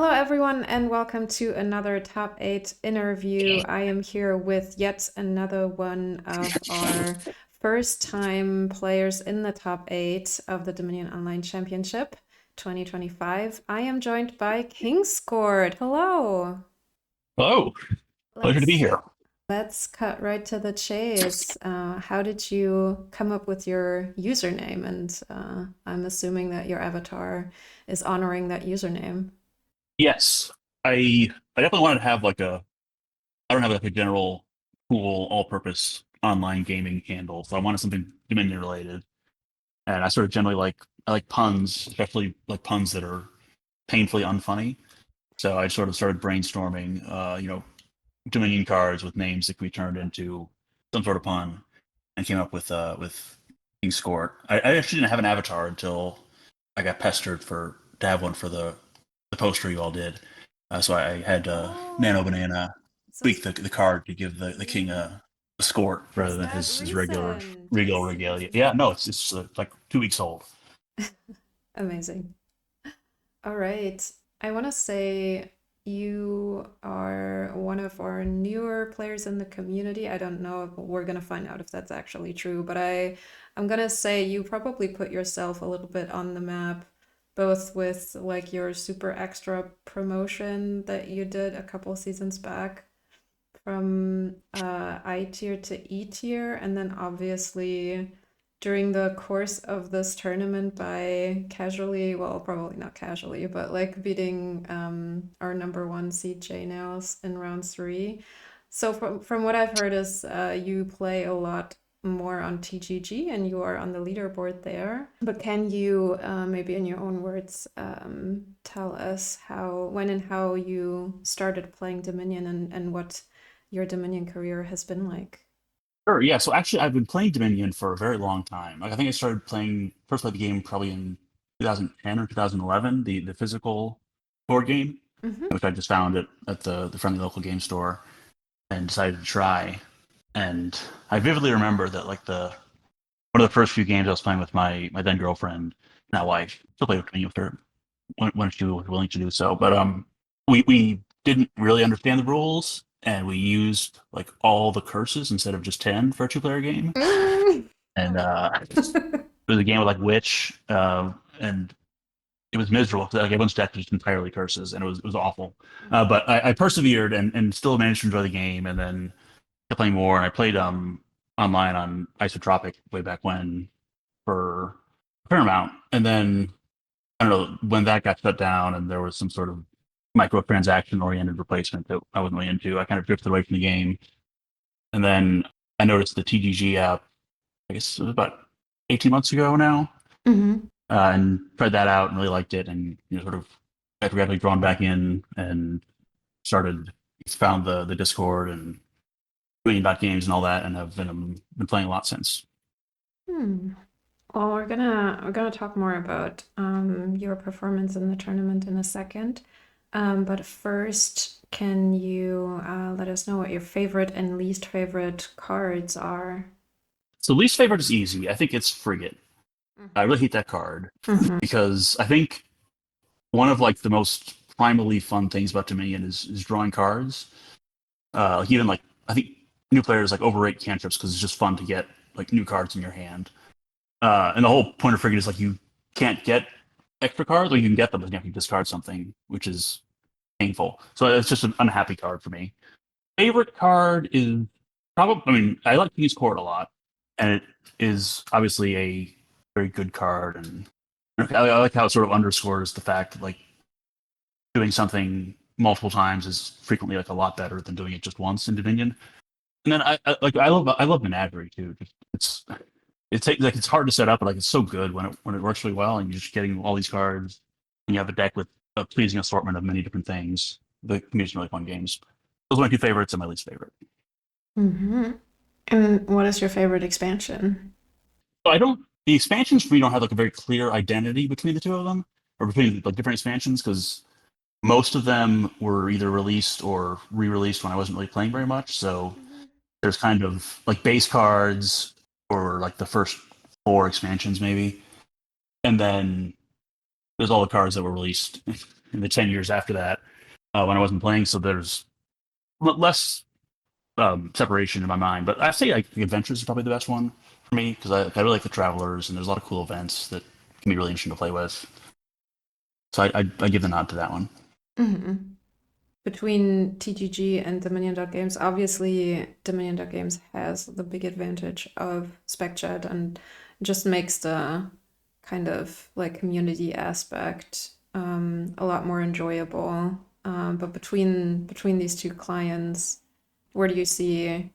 Hello, everyone, and welcome to another Top 8 interview. I am here with yet another one of our first time players in the top 8 of the Dominion Online Championship 2025. I am joined by kingsSkort. Hello. Hello, pleasure to be Let's here. let's cut right to the chase. How did you come up with your username? And I'm assuming that your avatar is honoring that username. Yes, I definitely wanted to have I don't have like a general cool all-purpose online gaming handle, so I wanted something Dominion related. And I sort of generally I like puns, especially like puns that are painfully unfunny. So I sort of started brainstorming, Dominion cards with names that could be turned into some sort of pun, and came up with kingsSkort. I actually didn't have an avatar until I got pestered for to have one for the poster you all did. So I had Nano Oh, Banana so tweak the card to give the king yeah. a skort rather Is than that his regular recent? I regal see. regalia. Yeah, no, it's like 2 weeks old. Amazing. All right. I want to say you are one of our newer players in the community. I don't know if we're gonna find out if that's actually true, but I'm gonna say you probably put yourself a little bit on the map, both with like your super extra promotion that you did a couple seasons back from I tier to E tier, and then obviously during the course of this tournament by casually, well, probably not casually, but like beating our number one seed J Nails in round three. So from what I've heard is you play a lot more on TGG and you are on the leaderboard there. But can you maybe in your own words tell us when and how you started playing Dominion and what your Dominion career has been like? Sure, yeah. So actually, I've been playing Dominion for a very long time. Like I think I started played the game probably in 2010 or 2011, the physical board game, Mm-hmm. which I just found at the friendly local game store and decided to try. And I vividly remember that like the one of the first few games I was playing with my then girlfriend, now wife, still play with me with her when she was willing to do so. But we didn't really understand the rules, and we used like all the curses instead of just 10 for a two-player game. Mm. And it was a game with like witch, and it was miserable because like everyone's deck was just entirely curses, and it was awful. But I persevered and still managed to enjoy the game, and then kept playing more. And I played online on Isotropic way back when for a fair amount, and then I don't know when that got shut down, and there was some sort of microtransaction oriented replacement that I wasn't really into. I kind of drifted away from the game, and then I noticed the TGG app. I guess it was about 18 months ago now, Mm-hmm. and tried that out and really liked it, and sort of got gradually drawn back in and started found the Discord and doing about games and all that, and have been playing a lot since. Hmm. Well, we're gonna talk more about your performance in the tournament in a second. But first, can you let us know what your favorite and least favorite cards are? So least favorite is easy. I think it's Frigate. I really hate that card Mm-hmm. because I think one of like the most primally fun things about Dominion is drawing cards. Like even like I think new players like overrate cantrips because it's just fun to get like new cards in your hand. And the whole point of Frigate is like you can't get extra cards, or you can get them, but you have to discard something, which is painful. So it's just an unhappy card for me. Favorite card is probably. I mean, I like kingsSkort a lot, and it is obviously a very good card, and I like how it sort of underscores the fact that like doing something multiple times is frequently like a lot better than doing it just once in Dominion. And then I love Menagerie too. Just, it's hard to set up, but like it's so good when it works really well, and you're just getting all these cards, and you have a deck with a pleasing assortment of many different things. The community's really fun games. Those are my two favorites and my least favorite. Mm-hmm. And what is your favorite expansion? So I don't. The expansions for me don't have like a very clear identity between the two of them, or between like different expansions, because most of them were either released or re-released when I wasn't really playing very much. So Mhm. there's kind of like base cards or like the first four expansions maybe, and then there's all the cards that were released in the 10 years after that when I wasn't playing. So there's less separation in my mind. But I say like the Adventures is probably the best one for me because I really like the Travelers and there's a lot of cool events that can be really interesting to play with. So I give the nod to that one. Mhm. Between TGG and Dominion Games, obviously Dominion Games has the big advantage of SpecChat and just makes the kind of like community aspect a lot more enjoyable. But between these two clients, where do you see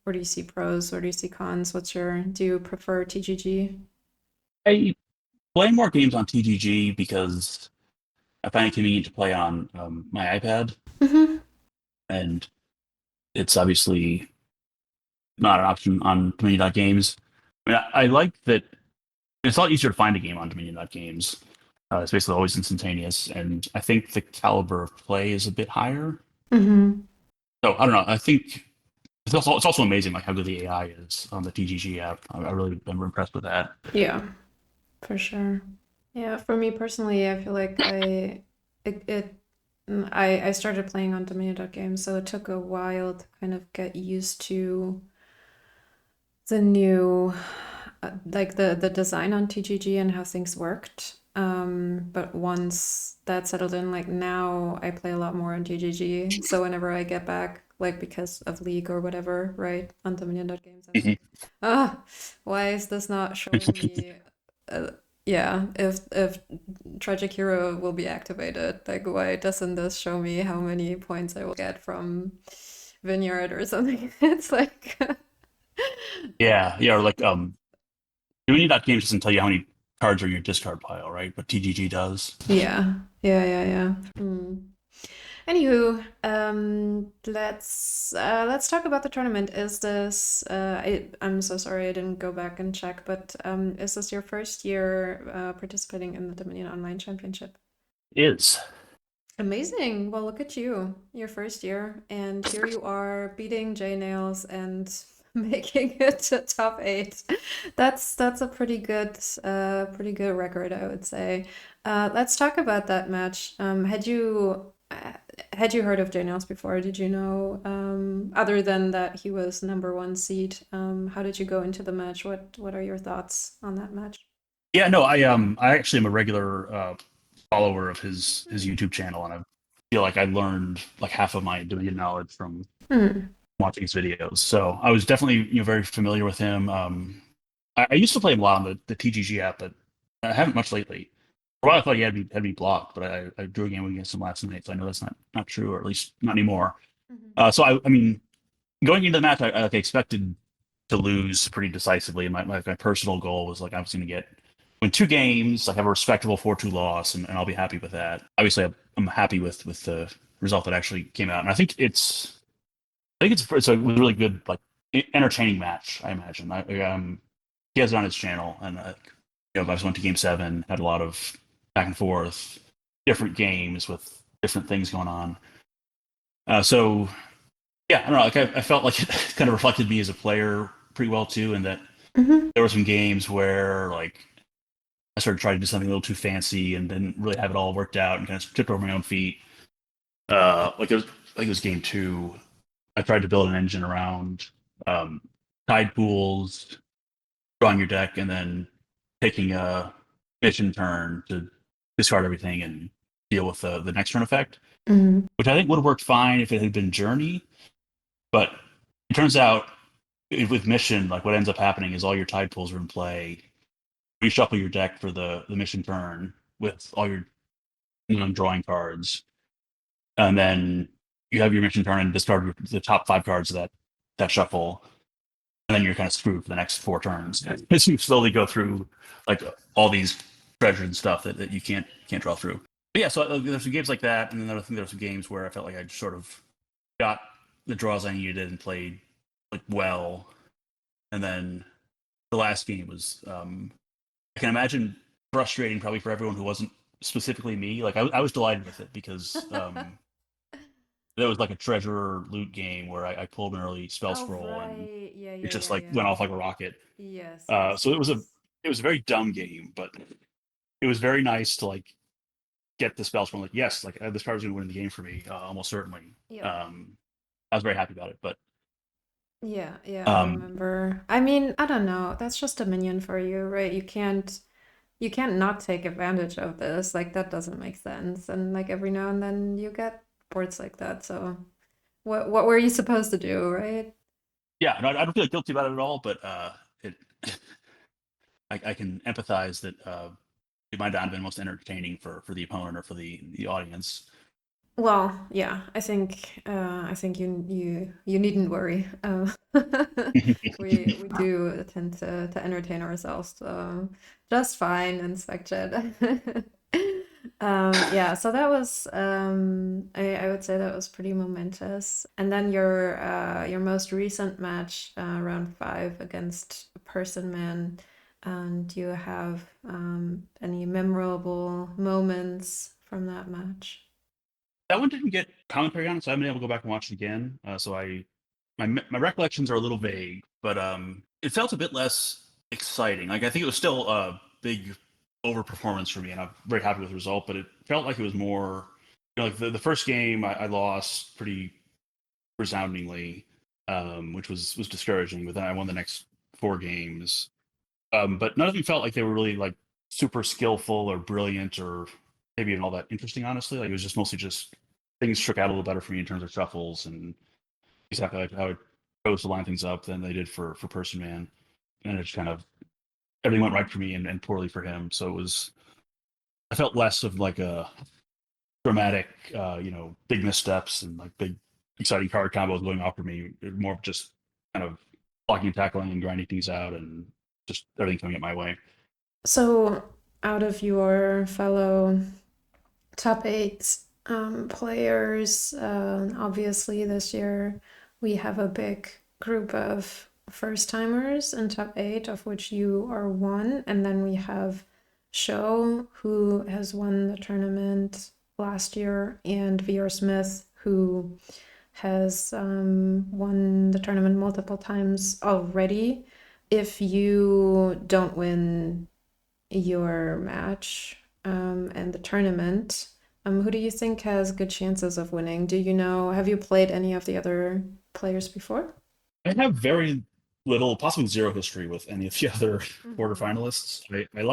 where do you see pros? Where do you see cons? Do you prefer TGG? I play more games on TGG because I find it convenient to play on my iPad, Hmm. and it's obviously not an option on Dominion.games. I mean, I like that it's a lot easier to find a game on Dominion.games. It's basically always instantaneous, and I think the caliber of play is a bit higher. Hmm. So I don't know. I think it's also amazing like how good the AI is on the TGG app. I really am impressed with that. Yeah, for sure. Yeah, for me personally, I feel like it, it I started playing on Dominion Games, so it took a while to kind of get used to the new like the design on TGG and how things worked. But once that settled in, like now I play a lot more on TGG. So whenever I get back, like because of League or whatever, right, on Dominion Games, I'm like, Mhm. ah, why is this not showing me? Uh, yeah, if Tragic Hero will be activated, like why doesn't this show me how many points I will get from Vineyard or something? It's like Yeah, yeah. Or it's like Dominion.games doesn't tell you how many cards are in your discard pile, right? But TGG does. yeah, yeah, yeah, yeah. Anywho, let's talk about the tournament. Is this? I'm so sorry I didn't go back and check, but is this your first year participating in the Dominion Online Championship? Is. Amazing. Well, look at you, your first year, and here you are beating J Nails and making it to top eight. That's a pretty good record, I would say. Let's talk about that match. Had you heard of J Nails before? Did you know, other than that he was number one seed? How did you go into the match? What are your thoughts on that match? Yeah, no, I actually am a regular follower of his YouTube channel, and I feel like I learned like half of my Dominion knowledge from Hmm. watching his videos. So I was definitely very familiar with him. I used to play him a lot on the TGG app, but I haven't much lately. For a while, I thought he had me blocked, but I drew a game against him last night, so I know that's not true, or at least not anymore. So I mean, going into the match, I like, expected to lose pretty decisively. My personal goal was like I was going to win two games, like have a respectable 4-2 loss, and I'll be happy with that. Obviously, I'm happy with the result that actually came out, and I think it's a really good like entertaining match. I imagine. He has it on his channel, and I just went to Game 7, had a lot of back and forth, different games with different things going on. So yeah, I don't know. Like I felt like it kind of reflected me as a player pretty well too, and that Hmm. there were some games where like I started trying to do something a little too fancy and didn't really have it all worked out and kind of tripped over my own feet. Like it was game two. I tried to build an engine around um, tide pools, drawing your deck, and then taking a mission turn to discard everything and deal with the next turn effect, Hmm. which I think would have worked fine if it had been Journey. But it turns out with mission, like what ends up happening is all your tide pools are in play. You shuffle your deck for the mission turn with all your drawing cards, and then you have your mission turn and discard the top five cards of that shuffle, and then you're kind of screwed for the next four turns as you slowly go through like all these treasures and stuff that you can't draw through. But yeah, so there's some games like that, and then I think there's some games where I felt like I just sort of got the draws I needed and played like well, and then the last game was I can imagine frustrating probably for everyone who wasn't specifically me. Like I was delighted with it because there was like a treasure loot game where I pulled an early spell Oh, scroll and right. Yeah, it yeah, just yeah, like yeah. went off like a rocket. Yes, yes, So yes. it was a very dumb game, but it was very nice to like get the spells from like, yes, like this card is going to win the game for me, almost certainly. Yep. Um, I was very happy about it, but Yeah, yeah, I um, remember. I mean, I don't know. That's just a minion for you, right? You can't not take advantage of this. Like that doesn't make sense. And like every now and then you get boards like that. So what were you supposed to do, right? yeah, no, I don't feel guilty about it at all. But it, I can empathize that it might not have been most entertaining for the opponent or for the audience. Well, yeah, I think you needn't worry. We do tend to entertain ourselves just fine in SpecJet. Yeah, so that was I would say that was pretty momentous. And then your most recent match, round five against Person Man. Do you have any memorable moments from that match? That one didn't get commentary on it, so I haven't been able to go back and watch it again. So my recollections are a little vague, but it felt a bit less exciting. Like I think it was still a big overperformance for me, and I'm very happy with the result. But it felt like it was more, like the first game I lost pretty resoundingly, which was discouraging. But then I won the next four games, but none of them felt like they were really like super skillful or brilliant or maybe even all that interesting. Honestly, like it was just mostly just things shook out a little better for me in terms of shuffles and exactly like how it chose to line things up than they did for Person Man, and it just kind of everything went right for me and poorly for him. So it was I felt less of like a dramatic, big missteps and like big exciting card combos going off for me. More of just kind of blocking and tackling and grinding things out and just everything coming up my way. So, out of your fellow top eight players, obviously this year we have a big group of first timers in top eight, of which you are one, and then we have Show, who has won the tournament last year, and VR Smith, who has won the tournament multiple times already. If you don't win your match and the tournament, who do you think has good chances of winning? Do you know, have you played any of the other players before? I have very little, possibly zero history with any of the other Hmm. quarterfinalists. I feel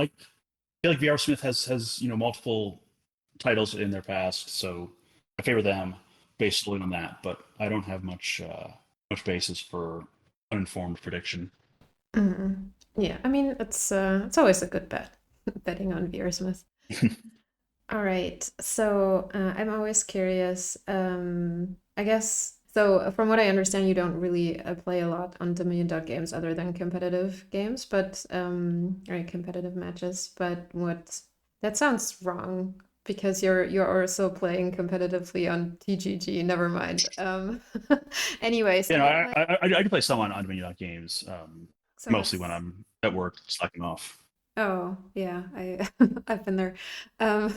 like VR Smith has multiple titles in their past, so I favor them based solely on that. But I don't have much basis for uninformed prediction. Hmm. Yeah, I mean it's always a good bet betting on Veersmith. All right. So I'm always curious. I guess so. From what I understand, you don't really play a lot on Dominion Dot games other than competitive games, but or competitive matches. But what that sounds wrong because you're also playing competitively on TGG. Never mind. Anyways, You do know, you I play? I, I do play some on Dominion games, So mostly when what's I'm at work slacking off. Oh, yeah, I I've been there. Um,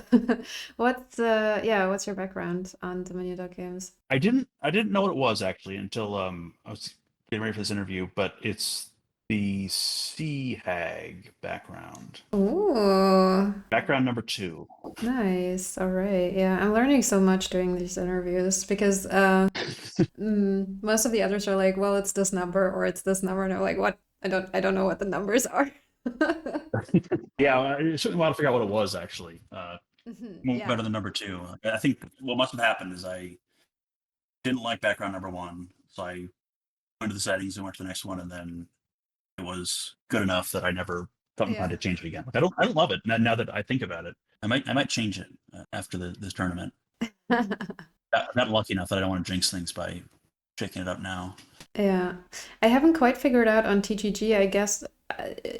what's your background on Dominion Dog Games? I didn't know what it was actually until I was getting ready for this interview, but it's the Sea Hag background. Ooh, Background number two. nice. All right. Yeah, I'm learning so much doing these interviews because most of the others are like, well, it's this number or it's this number, and I'm like, what? I don't know what the numbers are. Yeah, I certainly want to figure out what it was actually. Mhm, More yeah. better than number two. I think what must have happened is I didn't like background number one, so I went to the settings and went to the next one, and then it was good enough that I never felt inclined Yeah. to change it again. Like I don't love it now that I think about it. I might change it after this tournament. I'm not lucky enough that I don't want to jinx things by shaking it up now. Yeah, I haven't quite figured out on TGG. I guess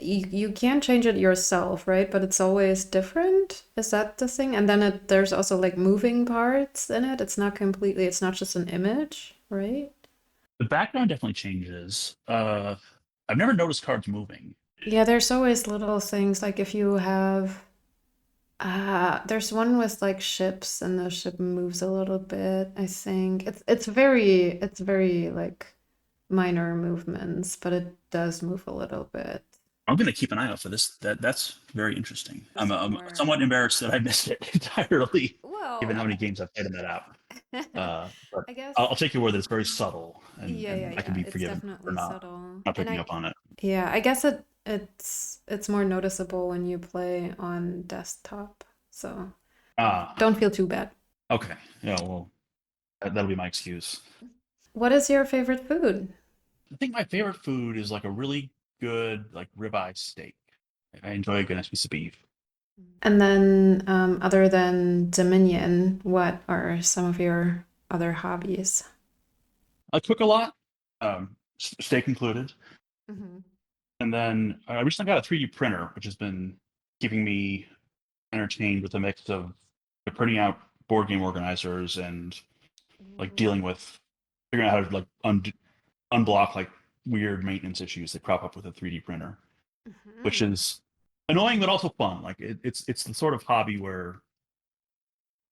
you can change it yourself, right? But it's always different. Is that the thing? And then there's also like moving parts in it. It's not completely, it's not just an image, right? The background definitely changes. I've never noticed cards moving. Yeah, there's always little things like if you have there's one with like ships and the ship moves a little bit, I think. It's very like minor movements, but it does move a little bit. I'm going to keep an eye out for this. That's very interesting. This is I'm more. somewhat embarrassed that I missed it entirely, given Well, how many games I've played in that app. But I guess. I'll take your word that it's very subtle, Yeah, yeah, and I can yeah. be It's forgiven for definitely not subtle. not And picking up on it. yeah, I guess it's more noticeable when you play on desktop. So Ah, don't feel too bad. okay. Yeah, well, that'll be my excuse. What is your favorite food? I think my favorite food is like a really good like ribeye steak. I enjoy a good nice piece of beef. And then, other than Dominion, what are some of your other hobbies? I cook a lot, steak included. Hmm. And then I recently got a 3D printer, which has been keeping me entertained with a mix of printing out board game organizers and like dealing with figuring out how to like unblock like weird maintenance issues that crop up with a 3D printer, which Hmm. is annoying but also fun. Like it's the sort of hobby where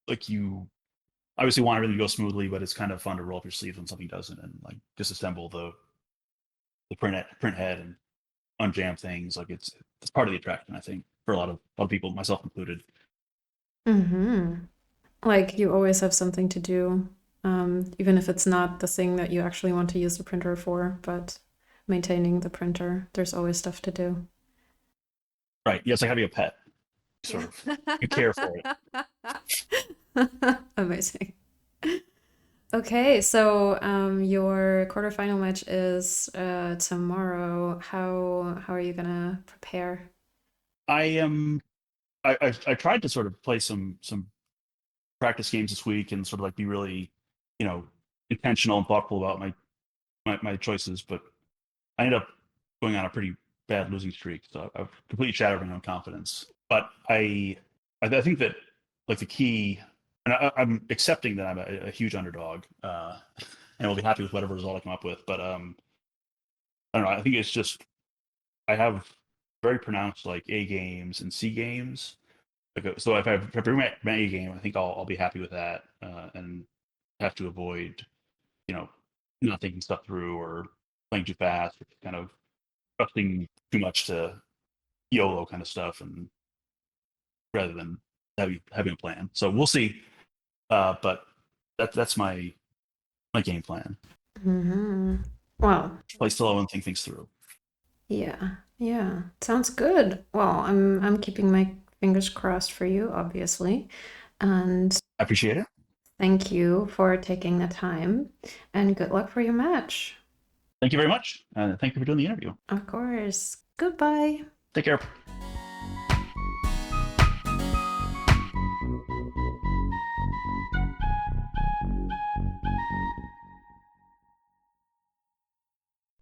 like you obviously want everything to go smoothly, but it's kind of fun to roll up your sleeves when something doesn't and like disassemble the print head and unjam things. Like it's part of the attraction, I think, for a lot of people, myself included. Hmm. Like you always have something to do, even if it's not the thing that you actually want to use the printer for, but maintaining the printer, there's always stuff to do. Right? Yeah, it's like having a pet. Sort Yeah. of, you care for it. Amazing. Okay, so your quarterfinal match is tomorrow. How are you gonna prepare? I am. I tried to sort of play some practice games this week and sort of like be really, you know, intentional and thoughtful about my choices, but I ended up going on a pretty bad losing streak, so I've completely shattered my own confidence. But I think that like the key, and I'm accepting that I'm a huge underdog, and will be happy with whatever result I come up with. But I don't know. I think it's just I have very pronounced like A games and C games. Like, so if I bring my A game, I think I'll be happy with that, and have to avoid not thinking stuff through or playing too fast or kind of trusting too much to YOLO kind of stuff, and rather than having a plan. So we'll see. But that's my game plan. Hmm. Well, Play slow and think things through. yeah, yeah, sounds good. Well, I'm keeping my fingers crossed for you, obviously, and I appreciate it. thank you for taking the time, and good luck for your match. Thank you very much. Thank you for doing the interview. Of course. Goodbye. Take care.